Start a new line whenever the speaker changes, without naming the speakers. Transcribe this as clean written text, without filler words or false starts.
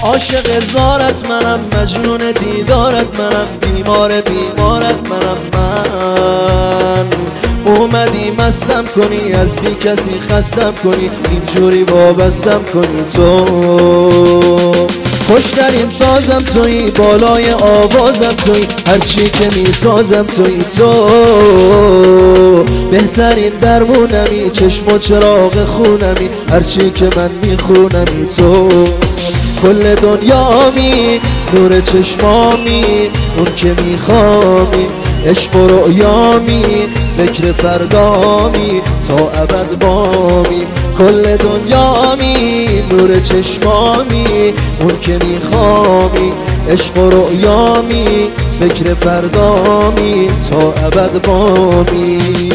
عاشق زارت منم، مجنون دیدارت منم، بیمارت منم من. اومدی مستم کنی، از بی کسی خستم کنی، اینجوری وابستم کنی تو. خوشترین سازم تویی، بالای آوازم تویی، هرچی که میسازم تویی تو. بهترین درمونمی، چشم و چراغ خونمی، هرچی که من میخونمی تو. کل دنیامی، نور چشمامی، اون که میخوامی، عشق و رؤیامی، فکر فردامی، تا ابد بامی. کل دنیامی، نور چشمامی، اون که میخوامی، عشق و رؤیامی، فکر فردامی، تا ابد بامی.